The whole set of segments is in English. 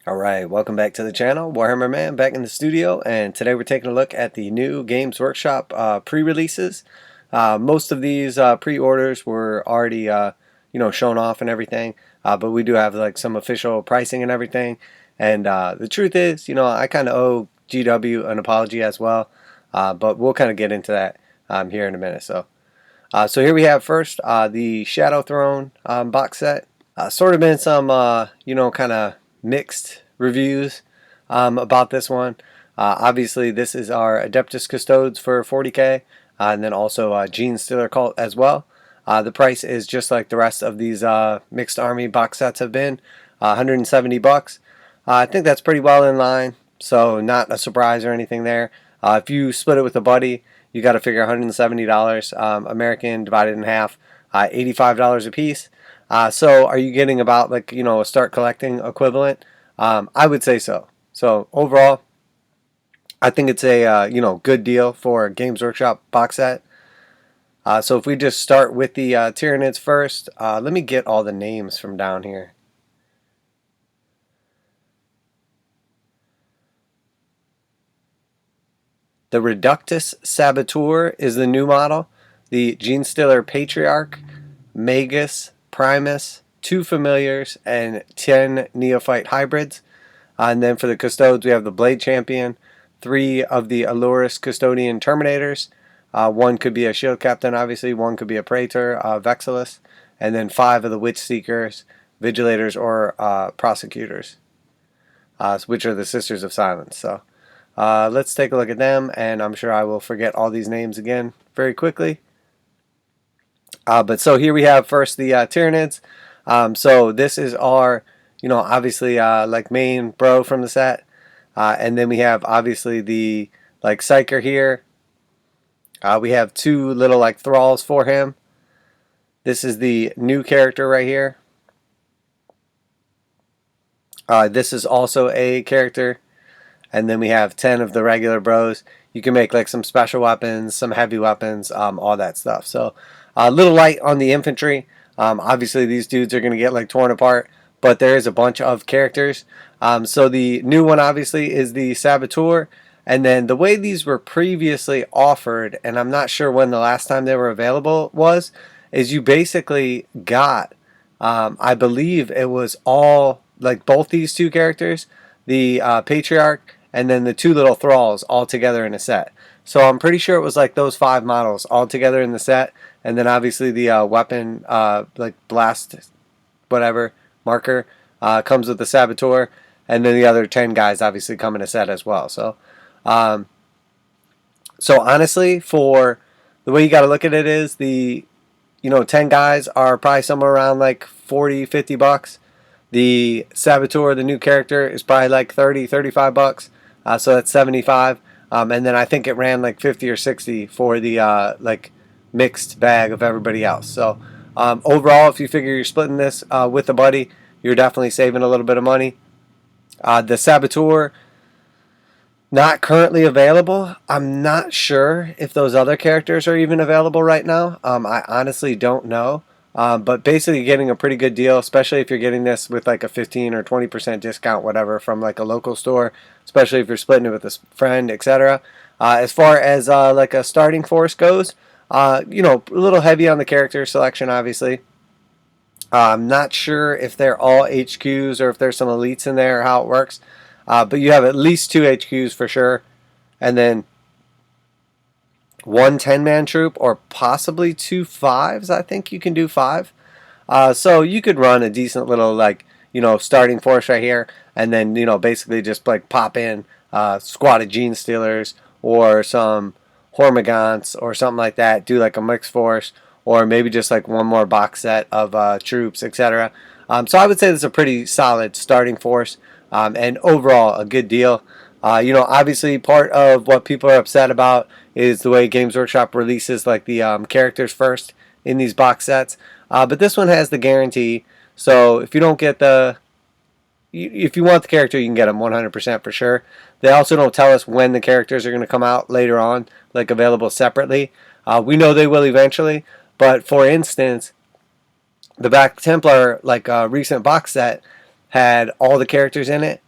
Alright, welcome back to the channel. Warhammer Man back in the studio, and today we're taking a look at the new Games Workshop pre-releases. Most of these pre-orders were already shown off and everything, but we do have like some official pricing and everything. And the truth is, I kind of owe GW an apology as well, but we'll kind of get into that here in a minute. So here we have first the Shadowthrone box set. Sort of been some kind of mixed reviews about this one. Obviously this is our Adeptus Custodes for 40k, and then also Gnashtoof Cult as well. The price is just like the rest of these mixed army box sets have been, 170 bucks. I think that's pretty well in line, so not a surprise or anything there. If you split it with a buddy, you got to figure $170 American divided in half, $85 a piece. So are you getting about like a start collecting equivalent? I would say so. So overall, I think it's a good deal for a Games Workshop box set. So if we just start with the Tyranids first, let me get all the names from down here. The Reductus Saboteur is the new model. The Gnashtoof Patriarch, Magus, Primus, 2 familiars, and 10 neophyte hybrids. And then for the Custodes, we have the Blade Champion, 3 of the Allurus Custodian Terminators. 1 could be a Shield Captain, obviously. 1 could be a Praetor, Vexillor. And then 5 of the Witch Seekers, Vigilators, or Prosecutors, which are the Sisters of Silence. So let's take a look at them, and I'm sure I will forget all these names again very quickly. But so here we have first the Tyranids. So this is our, obviously like main bro from the set. And then we have obviously the like Psyker here. We have 2 little like thralls for him. This is the new character right here. This is also a character. And then we have 10 of the regular bros. You can make like some special weapons, some heavy weapons, all that stuff. So a little light on the infantry. Obviously these dudes are going to get like torn apart, but there is a bunch of characters. So the new one obviously is the Saboteur. And then the way these were previously offered, and I'm not sure when the last time they were available was, is you basically got, I believe it was all, like both these 2 characters, the Patriarch, and then the 2 little thralls all together in a set. So I'm pretty sure it was like those 5 models all together in the set, and then obviously the weapon, like blast, whatever, marker, comes with the Saboteur, and then the other 10 guys obviously come in a set as well. So, so honestly, for the way you got to look at it is the, 10 guys are probably somewhere around like 40, 50 bucks. The Saboteur, the new character, is probably like 30, 35 bucks. So that's 75. And then I think it ran like 50 or 60 for the like mixed bag of everybody else. So overall, if you figure you're splitting this with a buddy, you're definitely saving a little bit of money. The Saboteur, not currently available. I'm not sure if those other characters are even available right now. I honestly don't know. But basically getting a pretty good deal, especially if you're getting this with like a 15 or 20% discount, whatever, from like a local store, especially if you're splitting it with a friend, etc. As far as like a starting force goes, a little heavy on the character selection, obviously. I'm not sure if they're all HQs or if there's some elites in there or how it works. But you have at least 2 HQs for sure. And then 1 10-man troop, or possibly 2 5s. I think you can do 5. So you could run a decent little like starting force right here, and then basically just like pop in squad of Gnashtoof or some Hormagaunts or something like that. Do like a mixed force, or maybe just like one more box set of troops, etc. So I would say this is a pretty solid starting force, and overall a good deal. Obviously part of what people are upset about is the way Games Workshop releases like the characters first in these box sets. But this one has the guarantee, so if you don't get if you want the character, you can get them 100% for sure. They also don't tell us when the characters are going to come out later on, like available separately. We know they will eventually, but for instance, the Black Templar like recent box set had all the characters in it,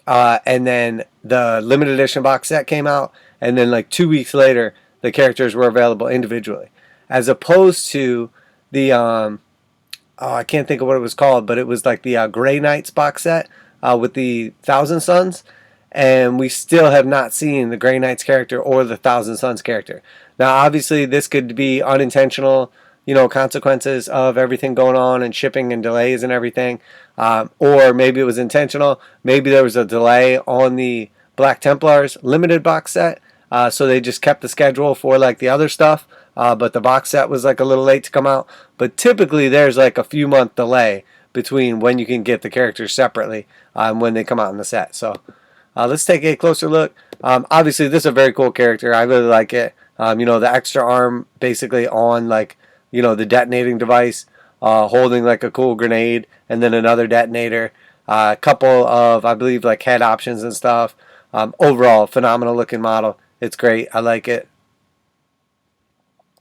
and then the limited edition box set came out, and then like 2 weeks later, the characters were available individually, as opposed to the I can't think of what it was called, but it was like the Grey Knights box set with the Thousand Sons, and we still have not seen the Grey Knights character or the Thousand Sons character. Now, obviously, this could be unintentional, consequences of everything going on and shipping and delays and everything, or maybe it was intentional. Maybe there was a delay on the Black Templars limited box set, so they just kept the schedule for like the other stuff, but the box set was like a little late to come out. But typically there's like a few month delay between when you can get the characters separately and when they come out in the set. So let's take a closer look. Obviously this is a very cool character. I really like it. The extra arm basically on like, the detonating device, holding like a cool grenade and then another detonator. A couple of, I believe, like head options and stuff. Overall, phenomenal looking model. It's great. I like it.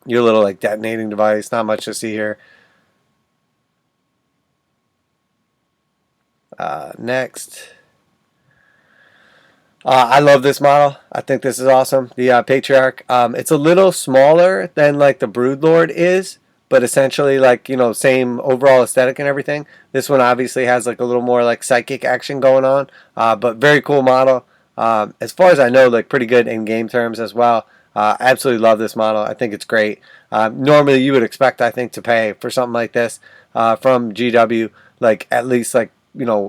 Your little like detonating device. Not much to see here. Next. I love this model. I think this is awesome. The Patriarch. It's a little smaller than like the Broodlord is, but essentially like, same overall aesthetic and everything. This one obviously has like a little more like psychic action going on, but very cool model. As far as I know, like pretty good in game terms as well. Absolutely love this model. I think it's great. Normally you would expect, I think, to pay for something like this from GW, like at least like,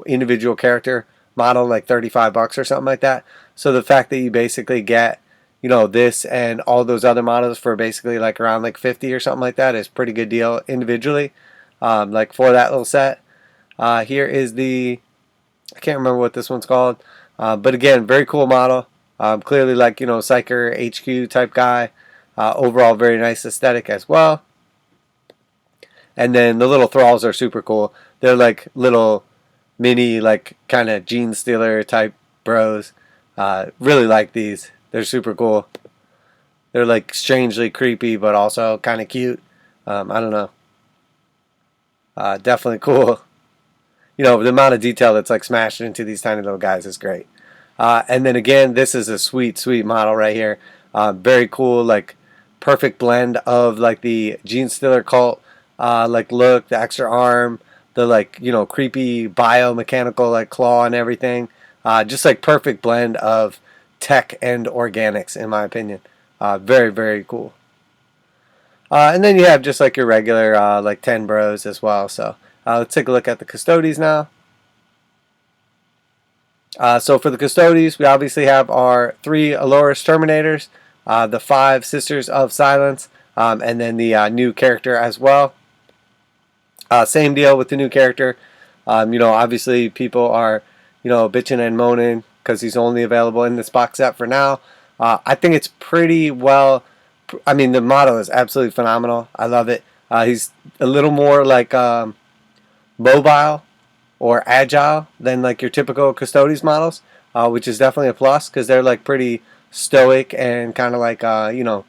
individual character model, like $35 or something like that. So the fact that you basically get, this and all those other models for basically like around like 50 or something like that is pretty good deal individually, like for that little set. Here is the, I can't remember what this one's called, but again, very cool model. Clearly like, Psyker HQ type guy. Overall very nice aesthetic as well. And then the little thralls are super cool. They're like little mini like kind of gene stealer type bros. Really like these. They're super cool. They're like strangely creepy but also kind of cute. I don't know. Definitely cool. The amount of detail that's like smashed into these tiny little guys is great. And then again, this is a sweet model right here. Very cool, like perfect blend of like the gene stealer cult like look, the extra arm, the like, creepy biomechanical like claw and everything. Just like perfect blend of tech and organics in my opinion. Very, very cool. And then you have just like your regular like 10 bros as well. So let's take a look at the Custodes now. So for the Custodes, we obviously have our 3 Custodes Terminators, the 5 Sisters of Silence, and then the new character as well. Same deal with the new character. Obviously people are, bitching and moaning because he's only available in this box set for now. I think it's pretty well. I mean, the model is absolutely phenomenal. I love it. He's a little more like mobile or agile than like your typical Custodes models, which is definitely a plus because they're like pretty stoic and kind of like they're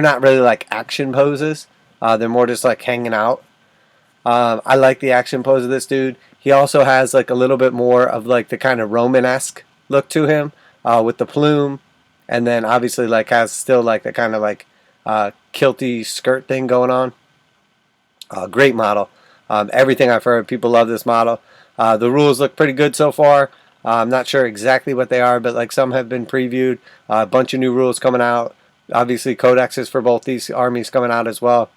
not really like action poses. They're more just like hanging out. I like the action pose of this dude. He also has like a little bit more of like the kind of Roman-esque look to him with the plume, and then obviously like has still like the kind of like kilty skirt thing going on. Great model. Everything I've heard, people love this model. The rules look pretty good so far. I'm not sure exactly what they are, but like some have been previewed. A bunch of new rules coming out. Obviously codexes for both these armies coming out as well.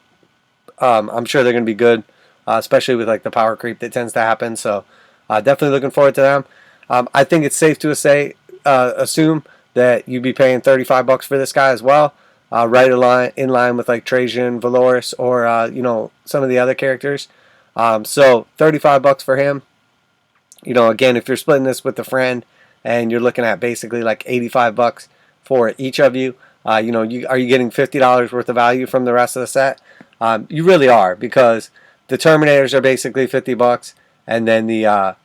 I'm sure they're going to be good, especially with like the power creep that tends to happen. So definitely looking forward to them. I think it's safe to assume that you'd be paying $35 for this guy as well, right in line with like Trajan, Valoris, or some of the other characters. So $35 for him. Again, if you're splitting this with a friend and you're looking at basically like $85 for each of you, are you getting $50 worth of value from the rest of the set? You really are, because the Terminators are basically $50, and then the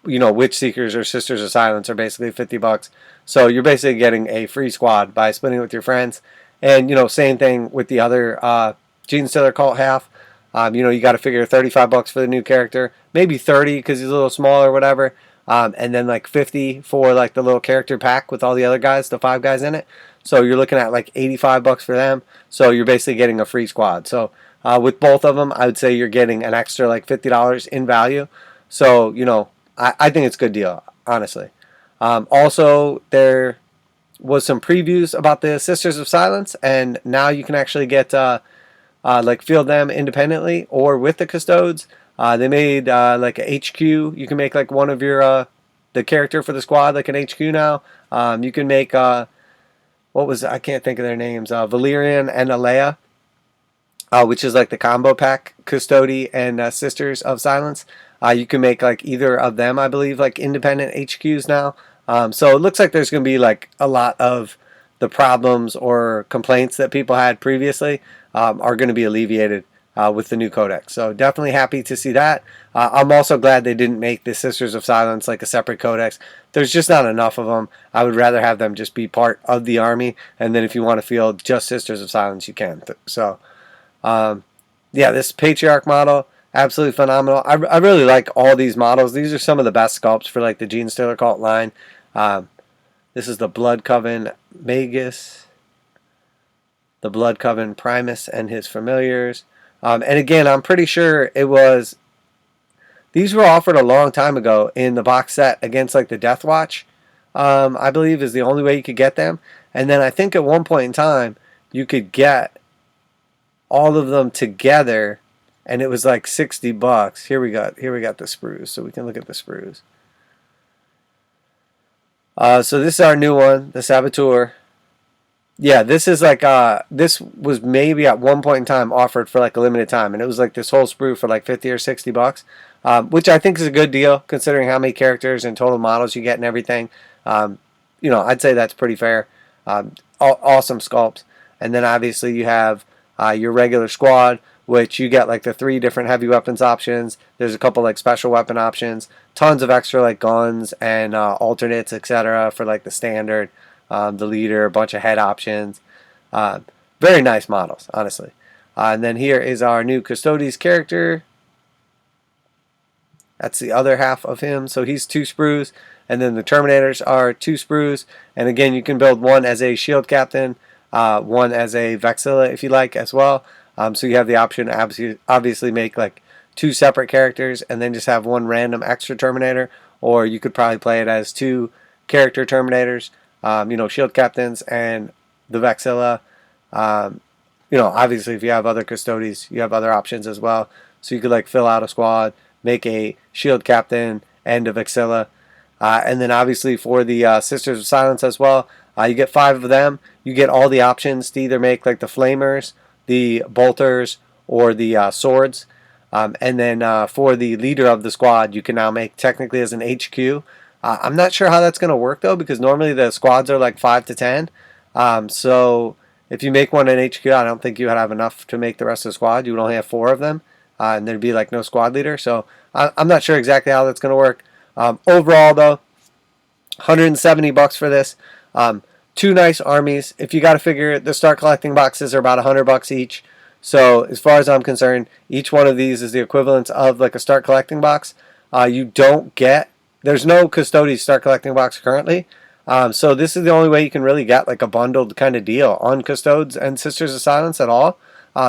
Witch Seekers or Sisters of Silence are basically $50. So you're basically getting a free squad by splitting it with your friends. And same thing with the other Gene Stealer Cult half. You got to figure $35 for the new character, maybe 30 because he's a little smaller or whatever. and then like 50 for like the little character pack with all the other guys, the 5 guys in it. So you're looking at like 85 bucks for them. So you're basically getting a free squad. So with both of them, I would say you're getting an extra like $50 in value. So, you know, I think it's a good deal, honestly. Also, there was some previews about the Sisters of Silence, and now you can actually get like field them independently or with the Custodes. They made like a HQ. You can make like one of your the character for the squad like an HQ now. You can make what was, I can't think of their names, Valyrian and Alea, which is like the combo pack, Custode and Sisters of Silence. You can make like either of them, I believe, like independent HQs now. So it looks like there's going to be like a lot of the problems or complaints that people had previously are going to be alleviated with the new codex. So definitely happy to see that. I'm also glad they didn't make the Sisters of Silence like a separate codex. There's just not enough of them. I would rather have them just be part of the army, and then if you want to field just Sisters of Silence, you can. So yeah, this Patriarch model, absolutely phenomenal. I really like all these models. These are some of the best sculpts for like the Genestealer Cult line. This is the Blood Coven Magus, the Blood Coven Primus and his familiars. And again, I'm pretty sure it was, these were offered a long time ago in the box set against like the Death Watch, I believe is the only way you could get them. And then I think at one point in time, you could get all of them together, and it was like 60 bucks. Here we got the sprues, so we can look at the sprues. So this is our new one, the Saboteur. Yeah, this is like this was maybe at one point in time offered for like a limited time, and it was like this whole sprue for like 50 or 60 bucks, which I think is a good deal considering how many characters and total models you get and everything. You know, I'd say that's pretty fair. Awesome sculpts, and then obviously you have your regular squad, which you get like the 3 different heavy weapons options. There's a couple like special weapon options, tons of extra like guns and alternates, etc. for like the standard, the leader, a bunch of head options. Very nice models, honestly. And then here is our new Custodes character. That's the other half of him. So he's 2 sprues, and then the Terminators are 2 sprues. And again, you can build one as a shield captain, one as a Vexillor if you like as well. So you have the option to obviously make like 2 separate characters and then just have one random extra Terminator, or you could probably play it as 2 character Terminators, you know, shield captains and the Vexillor. You know, obviously if you have other Custodes, you have other options as well. So you could like fill out a squad, make a shield captain and a Vexillor. And then obviously for the Sisters of Silence as well, you get 5 of them. You get all the options to either make like the Flamers, the Bolters, or the Swords. And then for the leader of the squad, you can now make technically as an HQ. I'm not sure how that's going to work though, because normally the squads are like 5 to 10. So if you make one in HQ, I don't think you would have enough to make the rest of the squad. You would only have 4 of them, and there'd be like no squad leader. So I'm not sure exactly how that's going to work. Overall though, 170 bucks for this. 2 nice armies. If you got to figure, the start collecting boxes are about 100 bucks each. So as far as I'm concerned, each one of these is the equivalent of like a start collecting box. You don't get, there's no Custodes start collecting box currently. So this is the only way you can really get like a bundled kind of deal on Custodes and Sisters of Silence at all.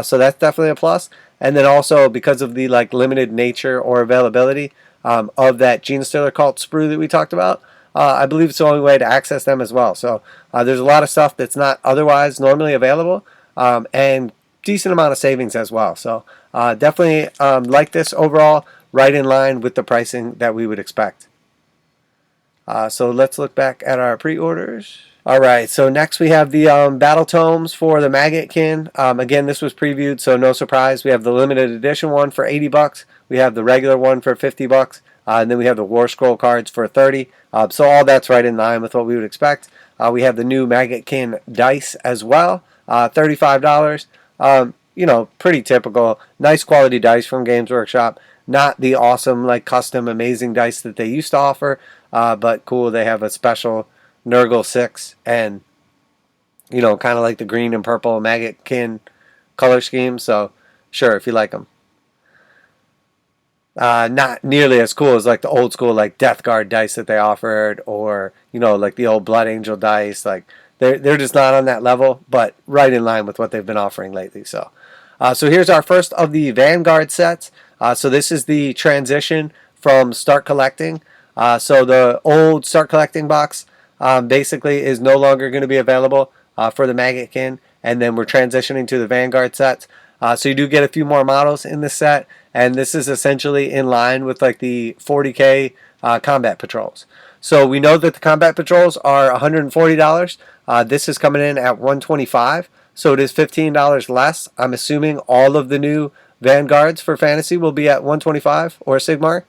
So that's definitely a plus. And then also because of the like limited nature or availability of that Genestealer Cult sprue that we talked about, I believe it's the only way to access them as well. So there's a lot of stuff that's not otherwise normally available, and decent amount of savings as well. So definitely like this overall, right in line with the pricing that we would expect. So let's look back at our pre-orders. Alright, so next we have the Battletomes for the Maggotkin. Again, this was previewed, so no surprise. We have the limited edition one for 80 bucks. We have the regular one for 50 bucks. And then we have the War Scroll cards for 30. So all that's right in line with what we would expect. We have the new Maggotkin dice as well, $35. You know, pretty typical. Nice quality dice from Games Workshop. Not the awesome, like custom, amazing dice that they used to offer, but cool. They have a special Nurgle 6 and, you know, kind of like the green and purple Maggotkin color scheme. So sure, if you like them. not nearly as cool as like the old school like Death Guard dice that they offered, or you know, like the old Blood Angel dice. Like they're just not on that level, but right in line with what they've been offering lately. So so here's our first of the Vanguard sets. So this is the transition from Start Collecting. So the old Start Collecting box basically is no longer going to be available for the Maggotkin, and then we're transitioning to the Vanguard sets. So you do get a few more models in this set, and this is essentially in line with like the 40k combat patrols. So we know that the combat patrols are $140. This is coming in at $125, so it is $15 less. I'm assuming all of the new Vanguards for Fantasy will be at $125 or Sigmar.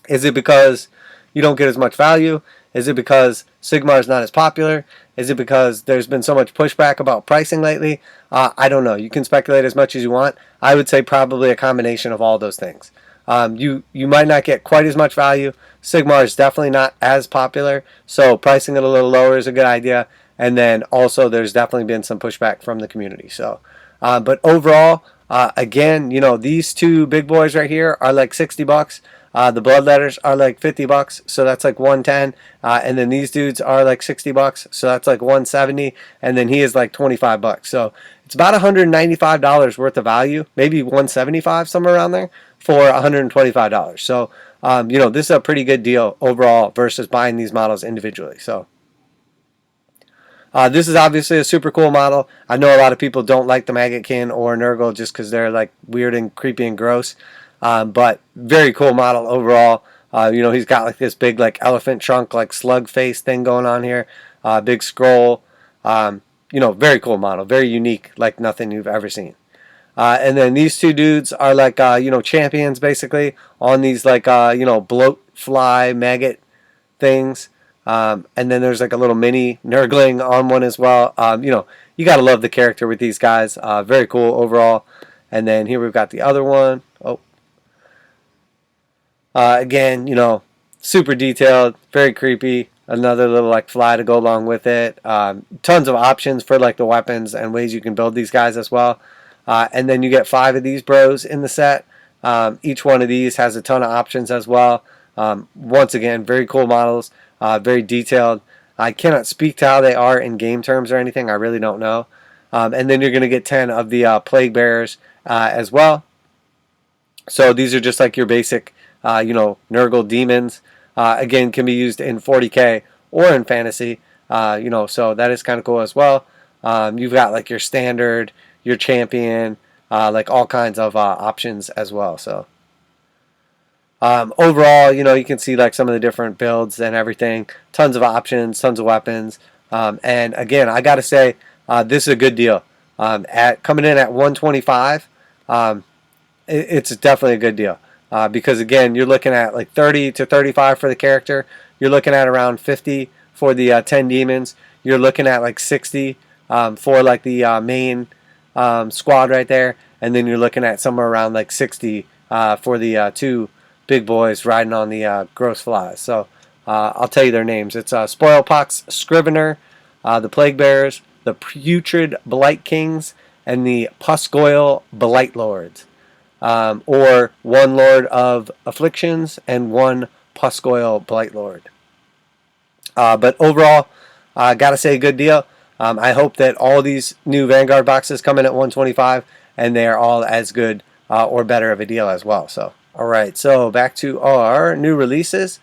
Is it because you don't get as much value? Is it because Sigmar is not as popular? Is it because there's been so much pushback about pricing lately? I don't know. You can speculate as much as you want. I would say probably a combination of all those things. You might not get quite as much value. Sigmar is definitely not as popular, so pricing it a little lower is a good idea. And then also there's definitely been some pushback from the community. So, but overall, again, you know, these two big boys right here are like $60. The Bloodletters are like $50, so that's like $110. And then these dudes are like $60, so that's like $170. And then he is like $25. So it's about $195 worth of value, maybe $175, somewhere around there, for $125. So you know, this is a pretty good deal overall versus buying these models individually. So this is obviously a super cool model. I know a lot of people don't like the Maggotkin or Nurgle just because they're like weird and creepy and gross. But very cool model overall. You know, he's got like this big like elephant trunk, like slug face thing going on here. Big scroll. You know, very cool model. Very unique, like nothing you've ever seen. And then these two dudes are like, you know, champions basically on these like, you know, bloat fly maggot things. And then there's like a little mini Nurgling on one as well. You know, you got to love the character with these guys. Very cool overall. And then here we've got the other one. Oh. Again, you know, super detailed, very creepy. Another little like fly to go along with it. Tons of options for like the weapons and ways you can build these guys as well. And then you get 5 of these bros in the set. Each one of these has a ton of options as well. Once again, very cool models, very detailed. I cannot speak to how they are in game terms or anything. I really don't know. And then you're going to get 10 of the Plaguebearers as well. So these are just like your basic, you know, Nurgle demons. Again, can be used in 40k or in fantasy. You know, so that is kind of cool as well. You've got like your standard, your champion, like all kinds of options as well. So overall, you know, you can see like some of the different builds and everything. Tons of options, tons of weapons. And again, I got to say, this is a good deal. At coming in at 125, it's definitely a good deal. Because again, you're looking at like 30 to 35 for the character. You're looking at around 50 for the 10 demons. You're looking at like 60 for like the main squad right there. And then you're looking at somewhere around like 60 for the 2 big boys riding on the gross flies. So I'll tell you their names. It's Spoilpox Scrivener, the Plaguebearers, the Putrid Blightkings, and the Pusgoyle Blightlords. Or 1 Lord of Afflictions and 1 Pusgoyle Blightlord. But overall, gotta say, good deal. I hope that all these new Vanguard boxes come in at 125 and they are all as good or better of a deal as well. So, alright, so back to our new releases.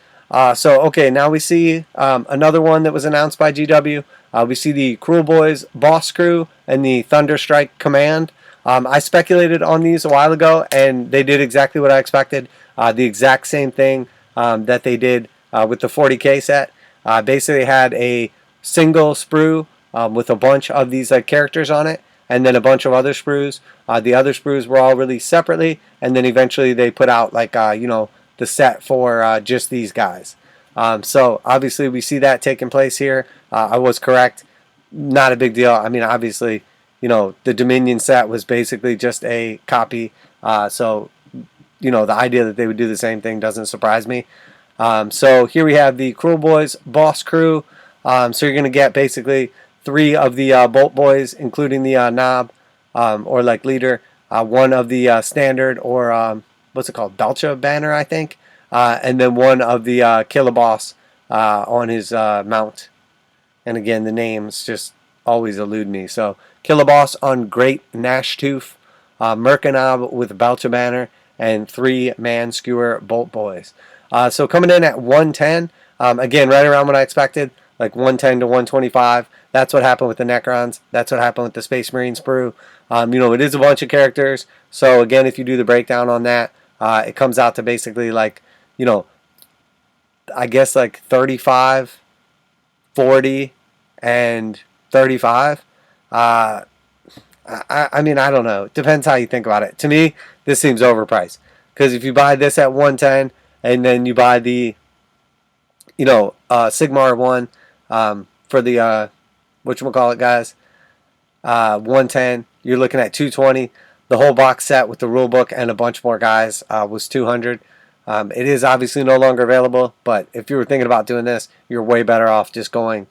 So, okay, now we see another one that was announced by GW. We see the Kruleboyz Boss Crew and the Thunderstrike Command. I speculated on these a while ago, and they did exactly what I expected. The exact same thing that they did with the 40k set. Basically had a single sprue with a bunch of these characters on it, and then a bunch of other sprues. The other sprues were all released separately, and then eventually they put out like you know, the set for just these guys. So obviously we see that taking place here. I was correct. Not a big deal. I mean, obviously, you know, the Dominion set was basically just a copy. So, you know, the idea that they would do the same thing doesn't surprise me. So here we have the Kruleboyz Boss Crew. So you're going to get basically 3 of the Boltboyz, including the Knob, or like leader. 1 of the standard or what's it called, Belcha-banna, I think, and then one of the Killaboss on his mount. And again, the names just always elude me. So Killaboss on Great Gnashtoof, Mercanab with Belcha-banna, and 3 Man-skewer Boltboyz. So coming in at 110, again, right around what I expected, like 110 to 125. That's what happened with the Necrons. That's what happened with the Space Marine sprue. It is a bunch of characters. So again, if you do the breakdown on that, it comes out to basically like, I guess like 35, 40, and 35. I mean, I don't know. It depends how you think about it. To me, this seems overpriced. Because if you buy this at 110 and then you buy the, Sigmar one for the, whatchamacallit, guys, 110, you're looking at 220. The whole box set with the rulebook and a bunch more guys was 200. It is obviously no longer available, but if you were thinking about doing this, you're way better off just going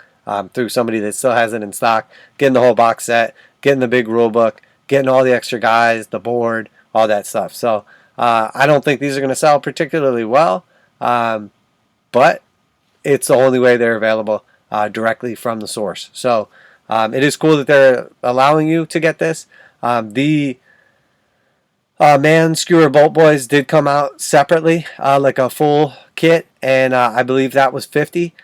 through somebody that still has it in stock, getting the whole box set, getting the big rulebook, getting all the extra guys, the board, all that stuff. So I don't think these are going to sell particularly well, but it's the only way they're available directly from the source. So it is cool that they're allowing you to get this. The Man-skewer Boltboyz did come out separately, like a full kit, and I believe that was 50.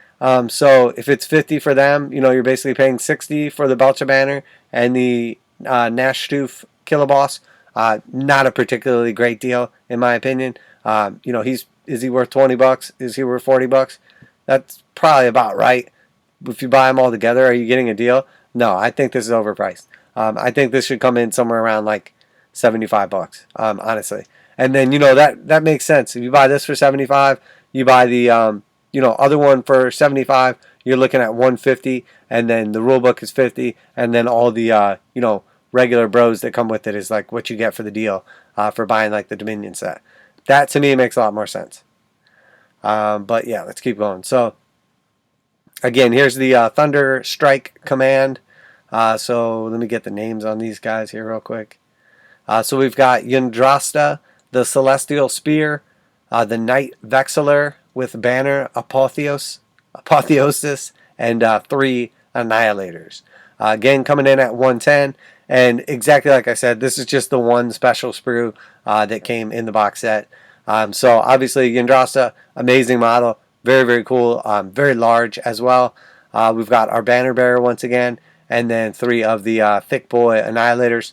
So if it's 50 for them, you're basically paying 60 for the Belcha-banna and the Gnashtoof Killaboss. Not a particularly great deal, in my opinion. Is he worth $20? Is he worth $40? That's probably about right. If you buy them all together, are you getting a deal? No, I think this is overpriced. I think this should come in somewhere around like $75, honestly. And then, that makes sense. If you buy this for 75, you buy the, other one for 75, you're looking at 150, and then the rulebook is 50, and then all the, regular bros that come with it is like what you get for the deal for buying like the Dominion set. That to me makes a lot more sense. But yeah, let's keep going. So again, here's the Thunderstrike Command. So let me get the names on these guys here real quick. So we've got Yndrasta, the Celestial Spear, the Knight-Vexillor with Banner of Apotheosis, and 3 Annihilators. Again, coming in at 110, and exactly like I said, this is just the one special sprue that came in the box set. So obviously Yndrasta, amazing model, very, very cool, very large as well. We've got our banner bearer once again, and then 3 of the thick boy Annihilators.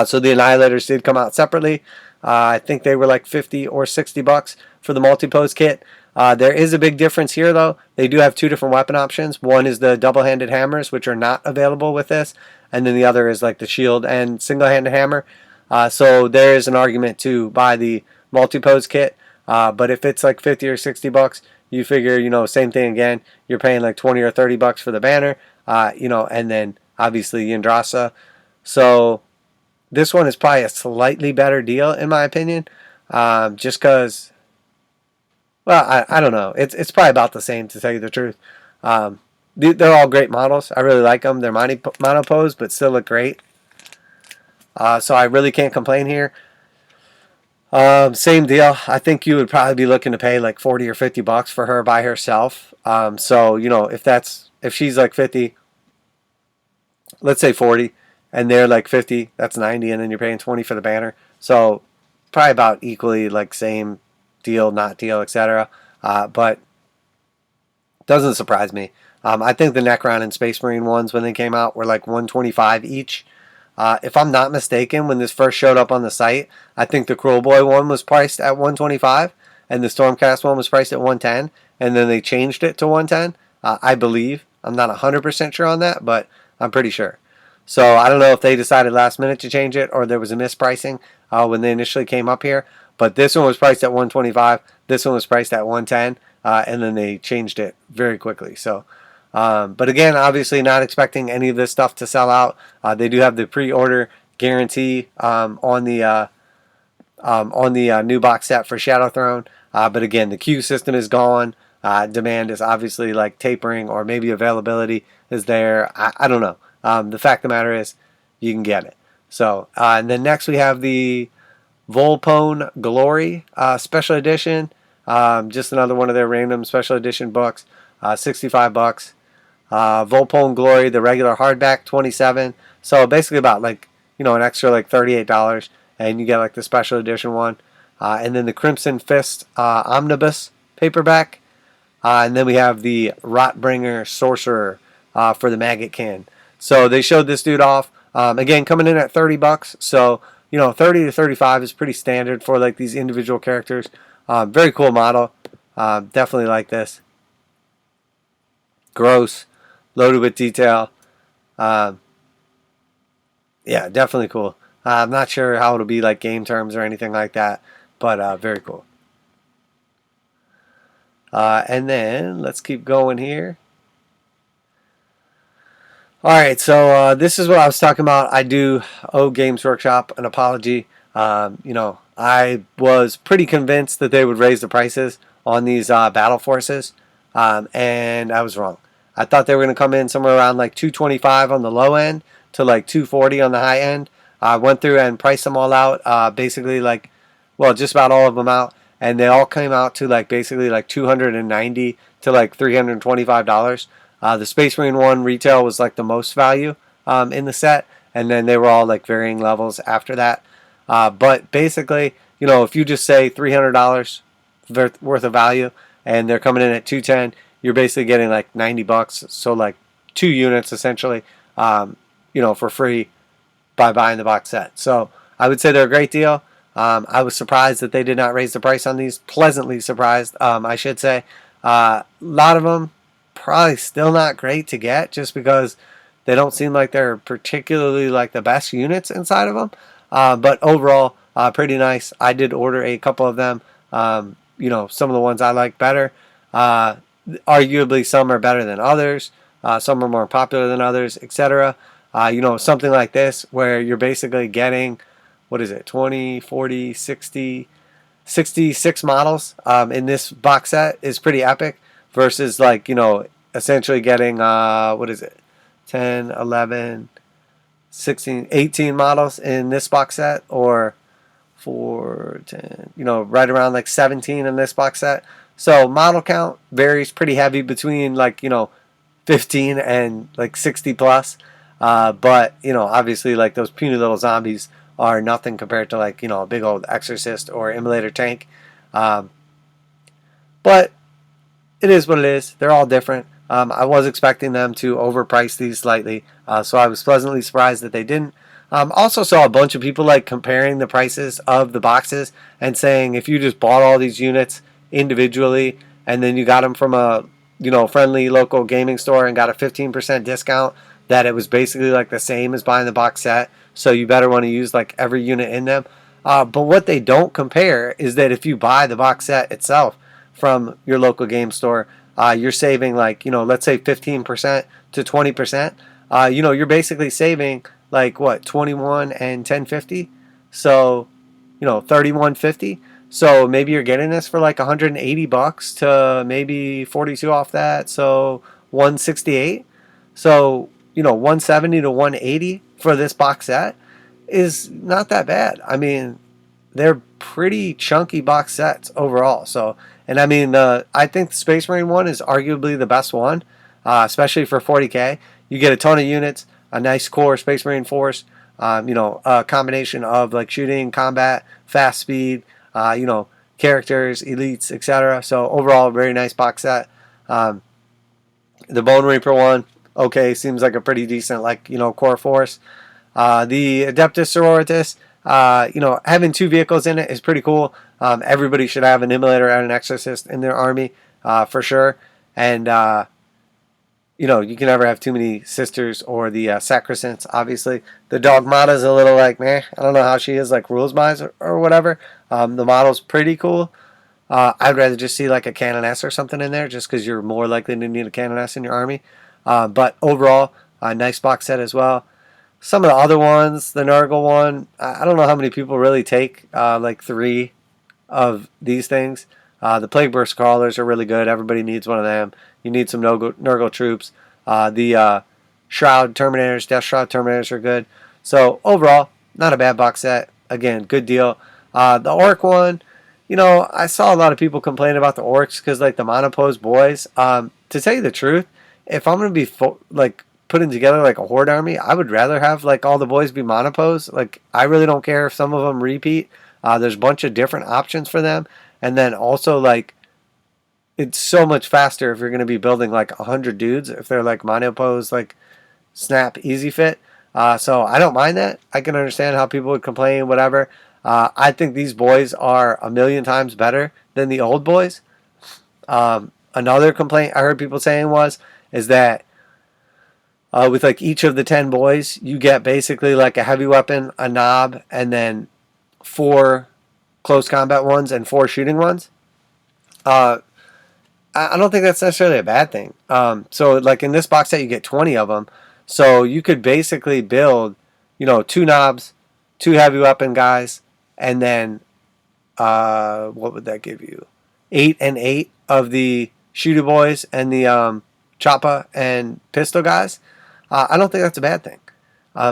So the Annihilators did come out separately. I think they were like 50 or $60 for the multi-pose kit. There is a big difference here, though. They do have 2 different weapon options. One is the double-handed hammers, which are not available with this, and then the other is like the shield and single-handed hammer. So there is an argument to buy the multi-pose kit, but if it's like 50 or $60, you figure, same thing again. You're paying like 20 or $30 for the banner, and then obviously Yndrasta. So this one is probably a slightly better deal, in my opinion, just because, well, I don't know. It's probably about the same, to tell you the truth. They're all great models. I really like them. They're monopose, but still look great. So I really can't complain here. Same deal. I think you would probably be looking to pay like 40 or $50 for her by herself. So, if she's like 50, let's say 40, and they're like 50, that's 90, and then you're paying 20 for the banner. So probably about equally like same deal, not deal, etc. But doesn't surprise me. I think the Necron and Space Marine ones when they came out were like $125 each. If I'm not mistaken, when this first showed up on the site, I think the Kruleboyz one was priced at $125, and the Stormcast one was priced at $110, and then they changed it to $110. I believe. I'm not 100% sure on that, but I'm pretty sure. So I don't know if they decided last minute to change it or there was a mispricing when they initially came up here. But this one was priced at $125. This one was priced at $110, and then they changed it very quickly. So, but again, obviously not expecting any of this stuff to sell out. They do have the pre-order guarantee on the new box set for Shadowthrone. But again, the queue system is gone. Demand is obviously like tapering, or maybe availability is there. I don't know. The fact of the matter is, you can get it. So, and then next we have the Volpone Glory special edition. Just another one of their random special edition books. 65 bucks. Volpone Glory, the regular hardback, 27. So basically about like, you know, an extra like $38, and you get like the special edition one. And then the Crimson Fist Omnibus paperback. And then we have the Rotbringer Sorcerer for the Maggotkin. So they showed this dude off. Again, coming in at 30 bucks. So, you know, 30 to 35 is pretty standard for like these individual characters. Very cool model. Definitely like this. Gross. Loaded with detail. Yeah, definitely cool. I'm not sure how it'll be like game terms or anything like that, but very cool. And then let's keep going here. Alright, so this is what I was talking about. I do owe Games Workshop an apology. You know, I was pretty convinced that they would raise the prices on these Battleforces, and I was wrong. I thought they were going to come in somewhere around like $225 on the low end to like $240 on the high end. I went through and priced them all out, basically like, well, just about all of them out, and they all came out to like basically like $290 to like $325. The Space Marine one retail was like the most value in the set, and then they were all like varying levels after that. But basically, you know, if you just say $300 worth of value, and they're coming in at $210, you're basically getting like 90 bucks. So like 2 units essentially, you know, for free by buying the box set. So I would say they're a great deal. I was surprised that they did not raise the price on these. Pleasantly surprised, I should say. A lot of them probably still not great to get, just because they don't seem like they're particularly like the best units inside of them. But overall, pretty nice. I did order a couple of them. You know, some of the ones I like better. Arguably, some are better than others. Some are more popular than others, etc. You know, something like this where you're basically getting, what is it, 20, 40, 60, 66 models in this box set is pretty epic, versus like, you know, essentially getting, what is it, 10, 11, 16, 18 models in this box set, or 4, 10, you know, right around like 17 in this box set. So model count varies pretty heavy between like, you know, 15 and like 60 plus. But, you know, obviously like those puny little zombies are nothing compared to like, you know, a big old exorcist or immolator tank. But it is what it is. They're all different. I was expecting them to overprice these slightly, so I was pleasantly surprised that they didn't. Also saw a bunch of people like comparing the prices of the boxes and saying if you just bought all these units individually and then you got them from a, you know, friendly local gaming store and got a 15% discount, that it was basically like the same as buying the box set. So you better want to use like every unit in them. But what they don't compare is that if you buy the box set itself from your local game store, you're saving like, you know, let's say 15% to 20%. You know, you're basically saving like what, 21 and 1050. So, you know, 3150. So maybe you're getting this for like 180 bucks to maybe 42 off that. So 168. So, you know, 170 to 180 for this box set is not that bad. I mean, they're pretty chunky box sets overall. So, and I mean, I think the Space Marine one is arguably the best one, especially for 40K. You get a ton of units, a nice core Space Marine force, you know, a combination of like shooting, combat, fast speed, you know, characters, elites, etc. So overall, very nice box set. The Bone Reaper one, okay, seems like a pretty decent, like, you know, core force. The Adeptus Sororitas, you know, having 2 vehicles in it is pretty cool. Everybody should have an immolator and an exorcist in their army, for sure. And, you know, you can never have too many sisters or the sacrosancts, obviously. The Dogmata is a little like, meh. I don't know how she is, like, rules-wise or whatever. The model's pretty cool. I'd rather just see, like, a Canoness or something in there, just because you're more likely to need a Canoness in your army. But overall, a nice box set as well. Some of the other ones, the Nurgle one, I don't know how many people really take like 3 of these things. The Plaguebearers Crawlers are really good. Everybody needs one of them. You need some Nurgle troops. The Shroud Terminators, Death Shroud Terminators are good. So overall, not a bad box set. Again, good deal. The orc one, you know, I saw a lot of people complain about the orcs because like the monopose boys. To tell you the truth, if I'm gonna be like putting together like a horde army, I would rather have like all the boys be monopose. Like I really don't care if some of them repeat. There's a bunch of different options for them, and then also like it's so much faster if you're gonna be building like 100 dudes if they're like monopose like snap easy fit. So I don't mind that. I can understand how people would complain, whatever. I think these boys are a million times better than the old boys. Another complaint I heard people saying is that with like each of the 10 boys, you get basically like a heavy weapon, a knob, and then 4 close combat ones and 4 shooting ones. I don't think that's necessarily a bad thing. So like in this box set, you get 20 of them. So you could basically build, you know, 2 knobs, 2 heavy weapon guys, and then what would that give you? 8 and 8 of the shooter boys and the choppa and pistol guys. I don't think that's a bad thing.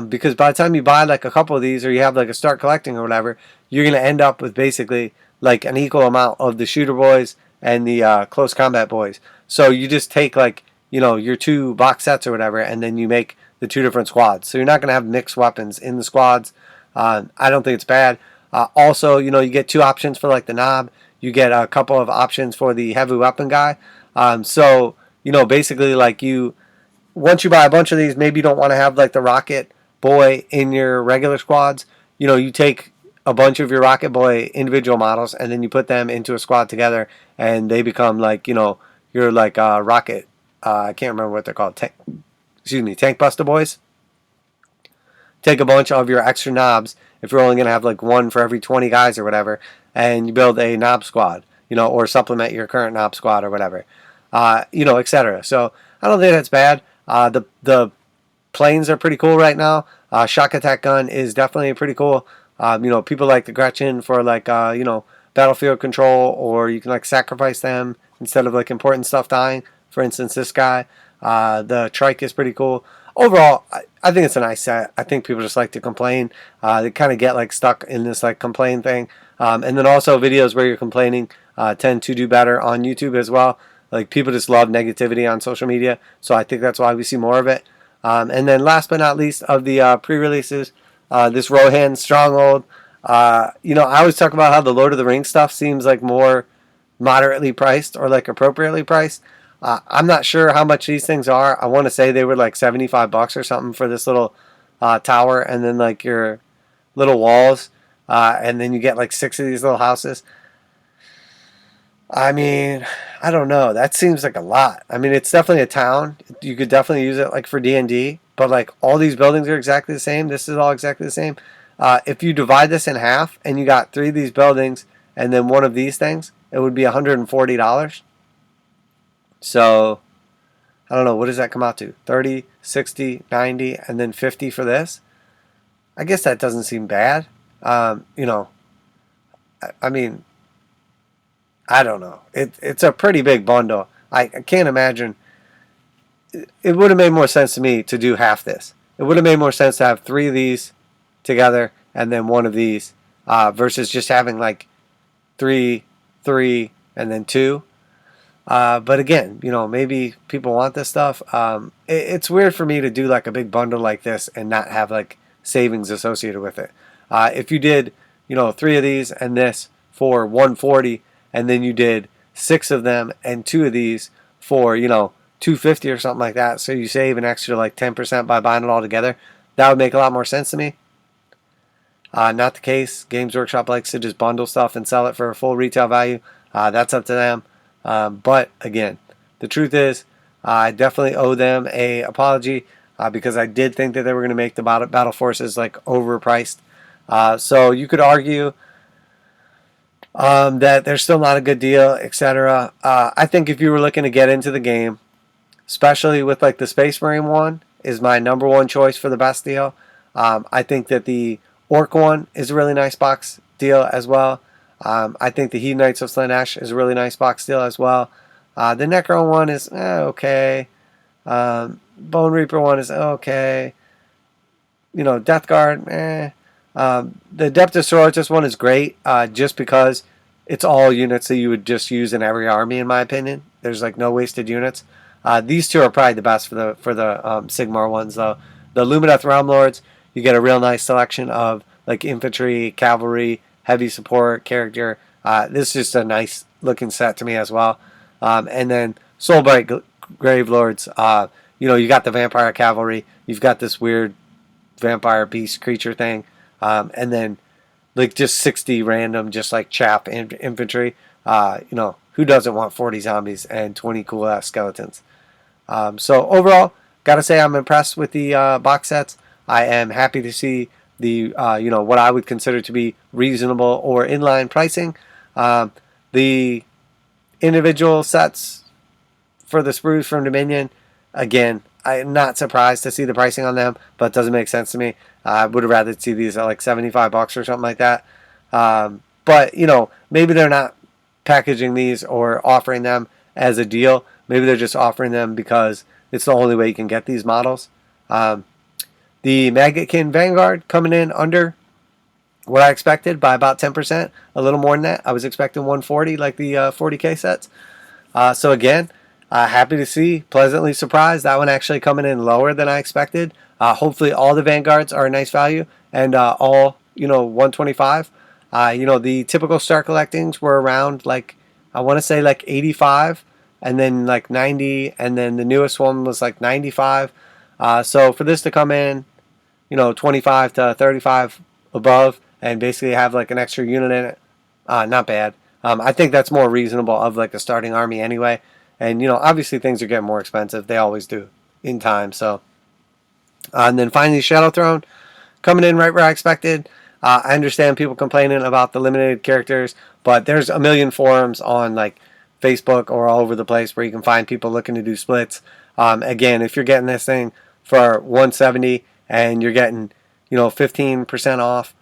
Because by the time you buy like a couple of these or you have like a start collecting or whatever, you're going to end up with basically like an equal amount of the shooter boys and the close combat boys. So you just take like, you know, your 2 box sets or whatever, and then you make the 2 different squads. So you're not going to have mixed weapons in the squads. I don't think it's bad. Also, you know, you get 2 options for like the knob. You get a couple of options for the heavy weapon guy. So, you know, basically like once you buy a bunch of these, maybe you don't want to have like the rocket boy in your regular squads. You know, you take a bunch of your rocket boy individual models and then you put them into a squad together and they become like, you know, you're like rocket, I can't remember what they're called, tank buster boys. Take a bunch of your extra knobs if you're only going to have like 1 for every 20 guys or whatever, and you build a knob squad, you know, or supplement your current knob squad or whatever, you know, etc. So I don't think that's bad. The planes are pretty cool right now. Shock attack gun is definitely pretty cool. You know, people like the Gretchen for like, you know, battlefield control, or you can like sacrifice them instead of like important stuff dying. For instance, this guy. The trike is pretty cool. Overall, I think it's a nice set. I think people just like to complain. They kind of get like stuck in this like complain thing. And then also videos where you're complaining tend to do better on YouTube as well. Like people just love negativity on social media. So I think that's why we see more of it. And then last but not least of the pre-releases, this Rohan Stronghold. You know, I always talk about how the Lord of the Rings stuff seems like more moderately priced or like appropriately priced. I'm not sure how much these things are. I want to say they were like $75 or something for this little tower, and then like your little walls, and then you get like 6 of these little houses. I mean, I don't know. That seems like a lot. I mean, it's definitely a town. You could definitely use it like for D&D, but like all these buildings are exactly the same. This is all exactly the same. If you divide this in half and you got 3 of these buildings and then 1 of these things, it would be $140. So, I don't know, what does that come out to? 30, 60, 90, and then 50 for this? I guess that doesn't seem bad. You know, I mean, I don't know. It's a pretty big bundle. I can't imagine. It would have made more sense to me to do half this. It would have made more sense to have 3 of these together and then 1 of these versus just having like 3, 3, and then 2. But again, you know, maybe people want this stuff. It's weird for me to do like a big bundle like this and not have like savings associated with it. If you did, you know, 3 of these and this for $140, and then you did 6 of them and 2 of these for, you know, $250 or something like that, so you save an extra like 10% by buying it all together, that would make a lot more sense to me. Not the case. Games Workshop likes to just bundle stuff and sell it for a full retail value. That's up to them. But again, the truth is, I definitely owe them an apology because I did think that they were going to make the Battleforces like overpriced. So you could argue that they're still not a good deal, etc. I think if you were looking to get into the game, especially with like the Space Marine one, is my number 1 choice for the best deal. I think that the Orc one is a really nice box deal as well. I think the Hedonites of Slaanesh is a really nice box deal as well. The Necro one is okay. Bone Reaper one is okay. You know, Death Guard, The Depth of Sororitas one is great, just because it's all units that you would just use in every army, in my opinion. There's like no wasted units. These two are probably the best for the Sigmar ones, though. The Lumineth Realm Lords, you get a real nice selection of like infantry, cavalry, heavy support character. This is just a nice looking set to me as well. And then Soulblight Gravelords, you got the vampire cavalry. You've got this weird vampire beast creature thing. And then like just 60 random, just like chaff infantry. Who doesn't want 40 zombies and 20 cool ass skeletons? So overall, gotta say I'm impressed with the box sets. I am happy to see the what I would consider to be reasonable or inline pricing. The individual sets for the sprues from Dominion, again, I'm not surprised to see the pricing on them, but it doesn't make sense to me. I would have rather see these at like $75 or something like that. But maybe they're not packaging these or offering them as a deal. Maybe they're just offering them because it's the only way you can get these models. The Maggotkin Vanguard coming in under what I expected by about 10%, a little more than that. I was expecting 140 like the 40K sets. So again, happy to see, pleasantly surprised. That one actually coming in lower than I expected. Hopefully all the Vanguards are a nice value and all 125. The typical Star Collectings were around like, I want to say like 85 and then like 90, and then the newest one was like 95. So for this to come in, 25 to 35 above and basically have like an extra unit in it, not bad. I think that's more reasonable of like a starting army anyway. And obviously things are getting more expensive. They always do in time. So, and then finally Shadowthrone coming in right where I expected. I understand people complaining about the limited characters, but there's a million forums on like Facebook or all over the place where you can find people looking to do splits. Again, if you're getting this thing for 170 and you're getting 15% off,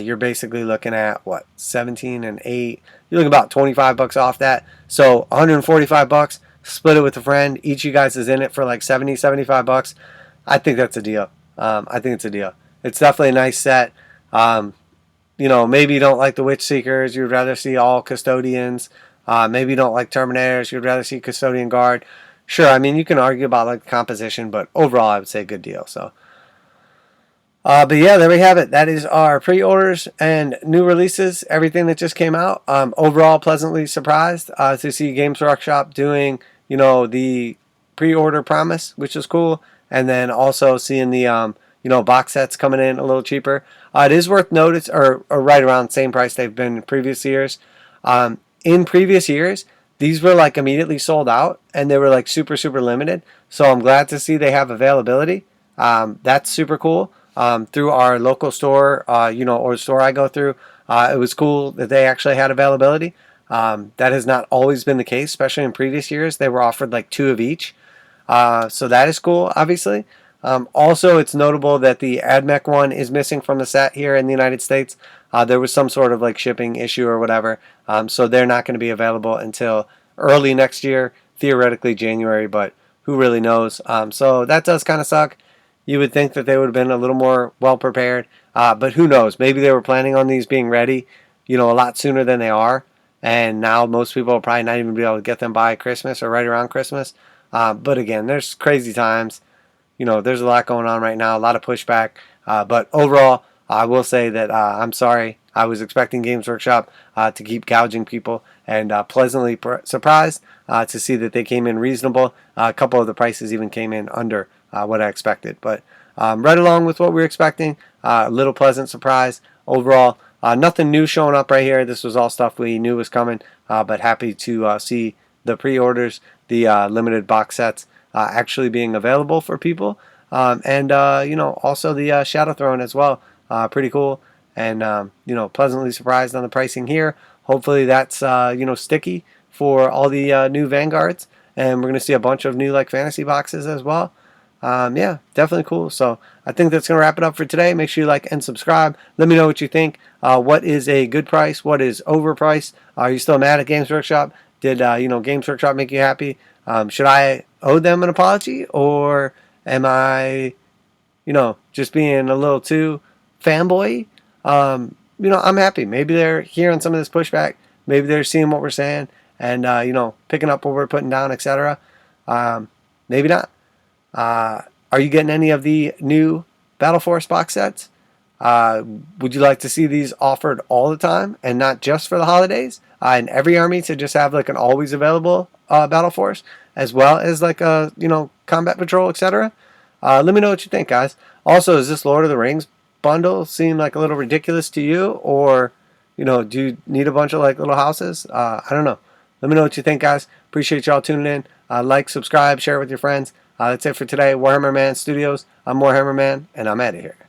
you're basically looking at what, 17 and 8. You're looking about $25 off that. So $145. Split it with a friend. Each of you guys is in it for like $75. I think that's a deal. I think it's a deal. It's definitely a nice set. Maybe you don't like the Witch Seekers. You'd rather see all Custodians. Maybe you don't like Terminators. You'd rather see Custodian Guard. Sure, I mean, you can argue about like composition, but overall, I would say good deal. So, but yeah, there we have it. That is our pre-orders and new releases, everything that just came out. Overall, pleasantly surprised to see Games Workshop doing, the pre-order promise, which is cool. And then also seeing the, box sets coming in a little cheaper. It is worth notice, or right around the same price they've been in previous years. In previous years, these were like immediately sold out and they were like super, super limited. So I'm glad to see they have availability. That's super cool. Through our local store, or the store I go through, it was cool that they actually had availability. That has not always been the case, especially in previous years. They were offered like 2 of each. So that is cool, obviously. Also, it's notable that the AdMech one is missing from the set here in the United States. There was some sort of like shipping issue or whatever. So they're not going to be available until early next year, theoretically January, but who really knows? So that does kind of suck. You would think that they would have been a little more well prepared, but who knows? Maybe they were planning on these being ready, a lot sooner than they are, and now most people will probably not even be able to get them by Christmas or right around Christmas. But again, there's crazy times. There's a lot going on right now, a lot of pushback. But overall, I will say that I'm sorry. I was expecting Games Workshop to keep gouging people, and pleasantly surprised to see that they came in reasonable. A couple of the prices even came in under what I expected. But right along with what we were expecting, a little pleasant surprise. Overall, nothing new showing up right here. This was all stuff we knew was coming, but happy to see the pre-orders, the limited box sets actually being available for people. And also the Shadowthrone as well. Pretty cool. And, pleasantly surprised on the pricing here. Hopefully that's, sticky for all the new Vanguards. And we're going to see a bunch of new, fantasy boxes as well. Yeah, definitely cool. So I think that's going to wrap it up for today. Make sure you like and subscribe. Let me know what you think. What is a good price? What is overpriced? Are you still mad at Games Workshop? Did, Games Workshop make you happy? Should I owe them an apology? Or am I, just being a little too fanboy? you know, I'm happy. Maybe they're hearing some of this pushback. Maybe they're seeing what we're saying and, you know, picking up what we're putting down, etc. Maybe not. Are you getting any of the new Battle Force box sets? Would you like to see these offered all the time and not just for the holidays? And every army to just have like an always available Battle Force as well as like a, you know, combat patrol, etc. Let me know what you think, guys. Also, is this Lord of the Rings bundle seem like a little ridiculous to you, or, you know, do you need a bunch of like little houses? I don't know. Let me know what you think, guys. Appreciate y'all tuning in. Like, subscribe, share it with your friends. That's it for today. Warhammer Man Studios. I'm Warhammer Man, and I'm out of here.